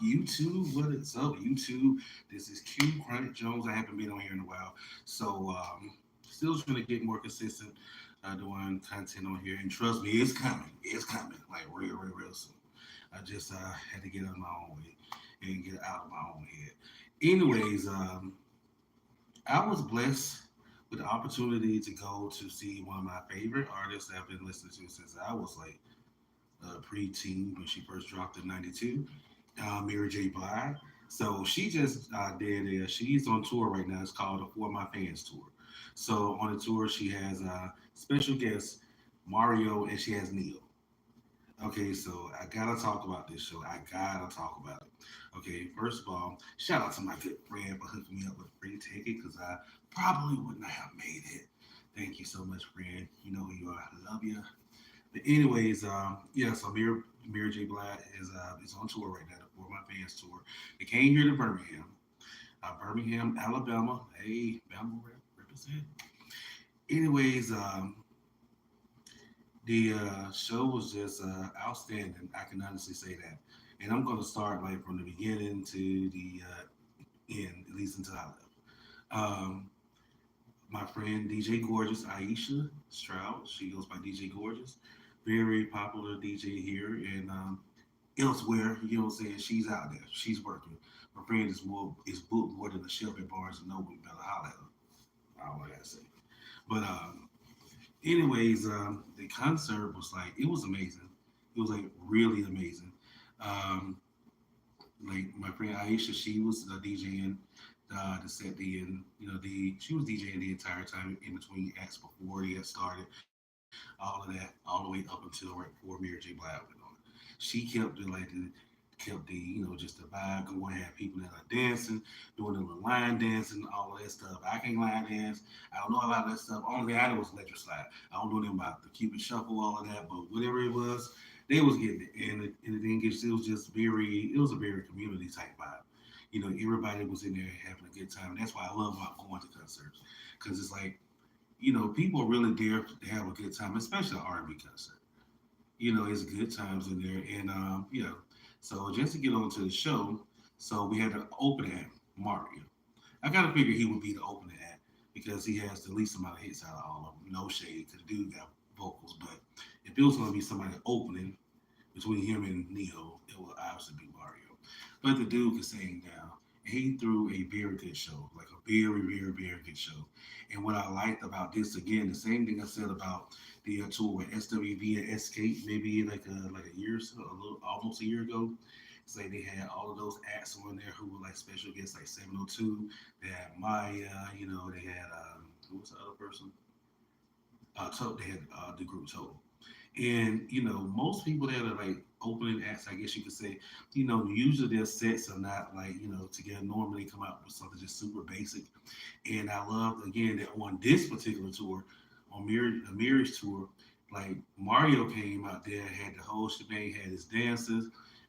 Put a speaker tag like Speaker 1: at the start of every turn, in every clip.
Speaker 1: YouTube, what is up, YouTube? This is Q Chronic Jones. I haven't been on here in a while, so still trying to get more consistent doing content on here. And trust me, it's coming, like real soon. I just had to get out of my own way and get out of my own head. Anyways, I was blessed with the opportunity to go to see one of my favorite artists that I've been listening to since I was like pre-teen when she first dropped in '92, Mary J. Blige. So she just did it. She's on tour right now. It's called the For My Fans Tour. So on the tour, she has special guests Mario and she has Neil. Okay, so I gotta talk about this show. I gotta talk about it. Okay, first of all, shout out to my good friend for hooking me up with a free ticket because I probably would not have made it. Thank you so much, friend. You know who you are. I love you. But anyways, yeah. So Mary J. Blige is on tour right now for my fans tour. They came here to Birmingham, Alabama. Hey, Bama represent. Anyways, the show was just outstanding. I can honestly say that. And I'm gonna start like from the beginning to the end, at least until I left. Um, my friend DJ Gorgeous, Aisha Stroud, she goes by DJ Gorgeous, very popular DJ here and elsewhere. You know what I'm saying? She's out there. She's working. My friend is booked more than a shelf at Barnes and Noble. You better holler at her. I don't know what I gotta say. But anyways, the concert was like it was amazing. It was like really amazing. Um, like my friend Aisha, she was DJing the set, the she was DJing the entire time in between acts before he had started. All of that, all the way up until right before Mary J. Blige went on. She kept the just the vibe going. Had people that are dancing, doing the line dancing, all of that stuff. I can't line dance. I don't know a lot of that stuff. Only thing I know was electric slide. I don't know them about the Cupid shuffle, all of that, but whatever it was, they was getting it. And the thing is, it was just it was a very community type vibe. You know, everybody was in there having a good time. And that's why I love about going to concerts. Because it's like, people are really there to have a good time, especially an R&B concert. It's good times in there. And, yeah. So just to get on to the show, so we had an open act, Mario. I kind of figured he would be the opening act because he has the least amount of hits out of all of them. No shade, because the dude got vocals. But if it was going to be somebody opening between him and Neo, it would obviously be Mario. But the dude could sing down. And he threw a very good show, like a very good show. And what I liked about this, again, the same thing I said about the tour with SWV and Escape, maybe like a year or so, a little almost a year ago. It's like they had all of those acts on there who were like special guests, like 702. They had Maya, they had who was the other person? They had the group Total. And most people that are like opening acts, I guess you could say, usually their sets are not like together. Normally they come out with something just super basic. And I love again that on this particular tour, on Mary's tour, like Mario came out there, had the whole shebang, had his dancers,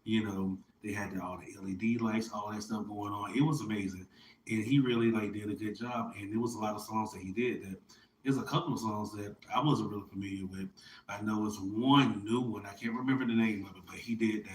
Speaker 1: they had all the LED lights, all that stuff going on. It was amazing, and he really like did a good job. And there was a lot of songs that he did that. There's a couple of songs that I wasn't really familiar with. I know it's one new one. I can't remember the name of it, but he did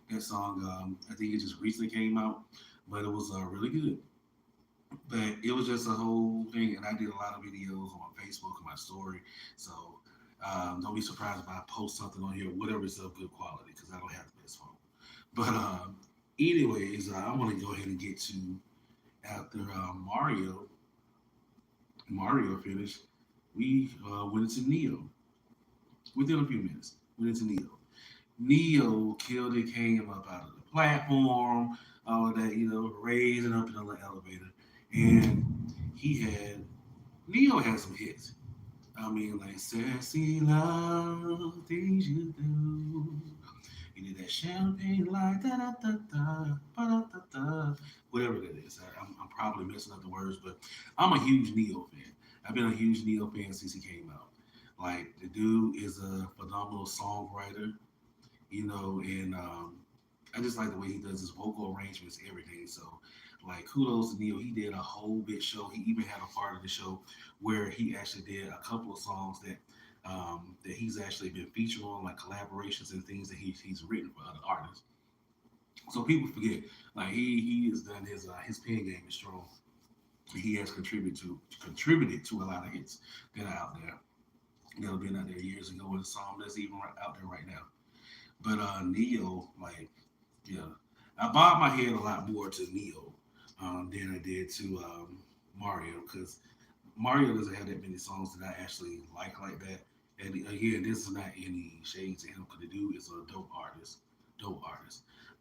Speaker 1: that song. I think it just recently came out, but it was really good. But it was just a whole thing, and I did a lot of videos on Facebook and my story. So don't be surprised if I post something on here, whatever is of good quality, because I don't have the best phone. But anyways, I want to go ahead and get to after Mario finished. We went into Neo within a few minutes. Went into Neo. Neo killed it, came up out of the platform, all of that, raising up in the elevator. And he had, Neo had some hits. I mean, like, sassy love, things you do. He did that champagne like da da da da, ba da da da, whatever that is. I'm probably messing up the words, but I'm a huge Neo fan. I've been a huge Neo fan since he came out. Like, the dude is a phenomenal songwriter, and I just like the way he does his vocal arrangements, everything. So, like, kudos to Neil. He did a whole bit show. He even had a part of the show where he actually did a couple of songs that he's actually been featured on, like collaborations and things that he's written for other artists. So people forget, like he has done his pen game is strong. He has contributed to a lot of hits that are out there that have been out there years ago, and some that's even out there right now. But Neo, like, yeah, I bobbed my head a lot more to Neo than I did to Mario, because Mario doesn't have that many songs that I actually like that. And again, this is not any shade to him, because the dude is a dope artist.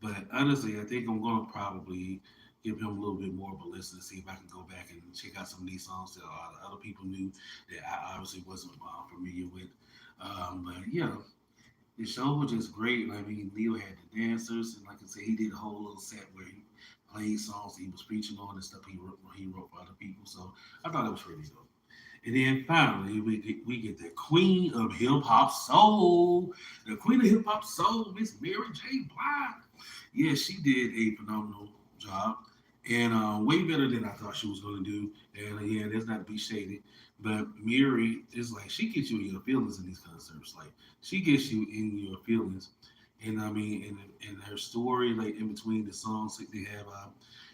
Speaker 1: But honestly, I think I'm gonna probably give him a little bit more of a listen to see if I can go back and check out some of these songs that a lot of other people knew that I obviously wasn't familiar with. But yeah, the show was just great. I mean, Leo had the dancers, and like I said, he did a whole little set where he played songs he was preaching on and stuff he wrote for other people. So I thought it was really dope. And then finally, we get the queen of hip hop soul, the queen of hip hop soul, Miss Mary J. Blige. Yeah, she did a phenomenal job, and way better than I thought she was going to do. And yeah, that's not to be shaded, but Mary is like, she gets you in your feelings in these concerts. Like, she gets you in your feelings, and I mean, and her story, like in between the songs, like they have,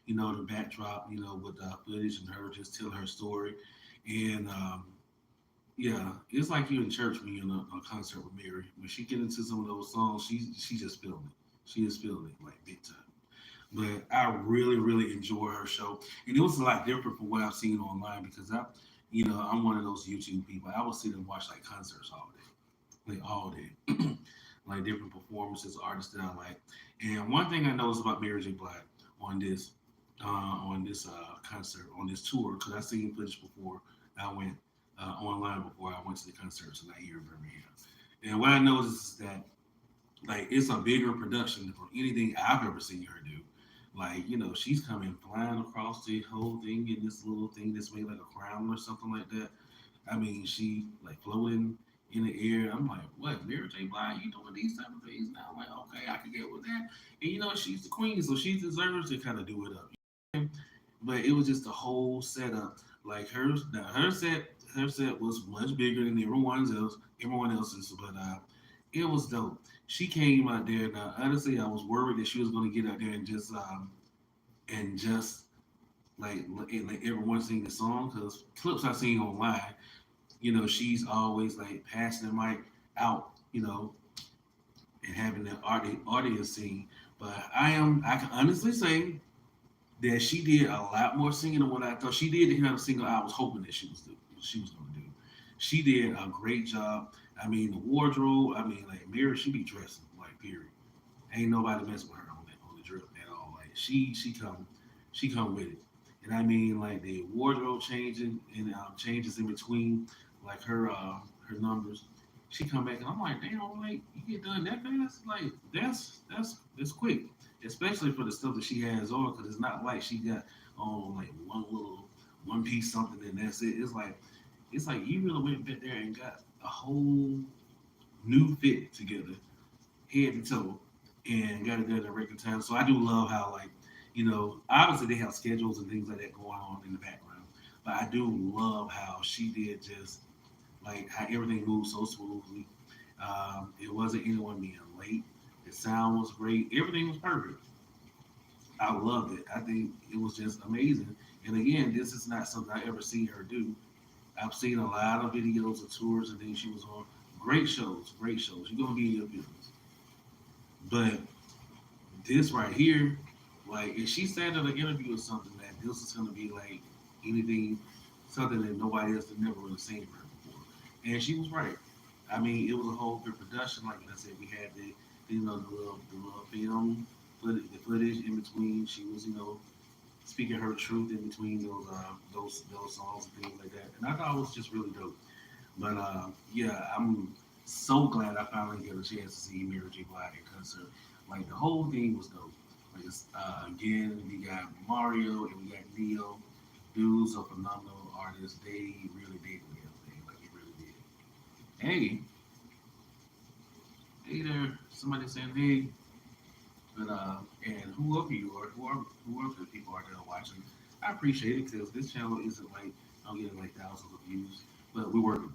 Speaker 1: the backdrop, with footage and her just tell her story, and yeah, it's like you're in church when you're in a concert with Mary. When she get into some of those songs, she just feeling it. She is feeling it like big time. But I really, really enjoy her show, and it was a lot different from what I've seen online, because I'm one of those YouTube people. I would sit and watch like concerts all day, like different performances, artists that I like. And one thing I noticed about Mary J. Blige on this, concert, on this tour, because I seen footage before I went online before I went to the concert tonight here in Birmingham. And what I noticed is that, like, it's a bigger production from anything I've ever seen her do. Like, she's coming flying across the whole thing in this little thing that's made like a crown or something like that. I mean, she like floating in the air. I'm like, what, Mary J. Blige, you doing these type of things now? I'm like, okay, I can get with that. And she's the queen, so she deserves to kind of do it up. But it was just the whole setup. Like hers, now her set was much bigger than everyone else's. But it was dope. She came out there. Now, honestly, I was worried that she was going to get out there and just like everyone sing the song, because clips I've seen online, she's always like passing the mic out, and having the audience sing. But I can honestly say that she did a lot more singing than what I thought. She did the kind of singer I was hoping that she was going to do. She did a great job. I mean, the wardrobe. I mean, like Mary, she be dressing like period. Ain't nobody messing with her on the drip at all. Like she come with it. And I mean, like the wardrobe changing and changes in between, like her numbers. She come back and I'm like, damn, like you get done that fast? Like that's quick, especially for the stuff that she has on, because it's not like she got on like one little one piece something and that's it. It's like you really went back there and got a whole new fit together, head to toe, and got it done in record time. So I do love how, like, obviously they have schedules and things like that going on in the background, but I do love how she did, just like how everything moved so smoothly. It wasn't anyone being late. The sound was great. Everything was perfect. I loved it. I think it was just amazing. And again, this is not something I ever seen her do. I've seen a lot of videos of tours and things she was on. Great shows, great shows. You're gonna be in your business. But this right here, like, if she said in an interview or something that this is gonna be like anything, something that nobody else had never really seen from her before, and she was right. I mean, it was a whole good production. Like I said, we had the little film the footage in between. She was, speaking her truth in between those songs and things like that, and I thought it was just really dope. But yeah, I'm so glad I finally get a chance to see Mary J. Blige in concert. Like the whole thing was dope. Like again, we got Mario and we got Neo. Dudes are phenomenal artists. They really did everything. Like they really did. Hey, hey there. Somebody saying hey. But and whoever you are, whoever the people are that are watching, I appreciate it, because this channel isn't like I'm getting like thousands of views, but we're working on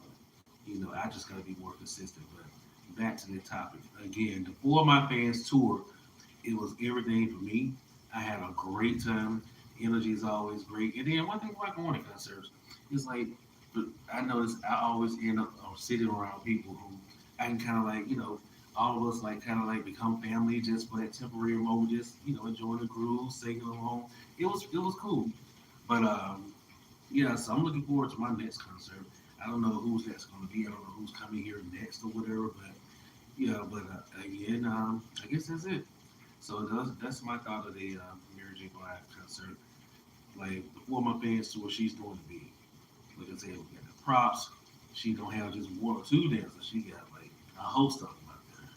Speaker 1: it. I just gotta be more consistent. But back to the topic again. The For My Fans tour it was everything for me. I had a great time. Energy is always great. And then one thing about going to concerts is like, I noticed I always end up sitting around people who I can kind of like, all of us like kind of like become family just for that temporary moment, just enjoying the groove, singing along. It was cool. But yeah, so I'm looking forward to my next concert. I don't know who's that's going to be. I don't know who's coming here next or whatever. But yeah, but again, I guess that's it. So that's my thought of the Mary J. Blige concert. Like the former fans to what she's doing to be. Like I said, we got the props. She don't have just one or two dancers. She got like a host of them out there.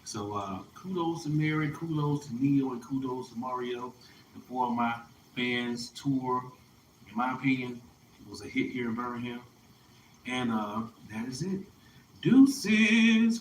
Speaker 1: So kudos to Mary, kudos to Neo, and kudos to Mario. The four of my fans tour, in my opinion, was a hit here in Birmingham. And that is it. Deuces.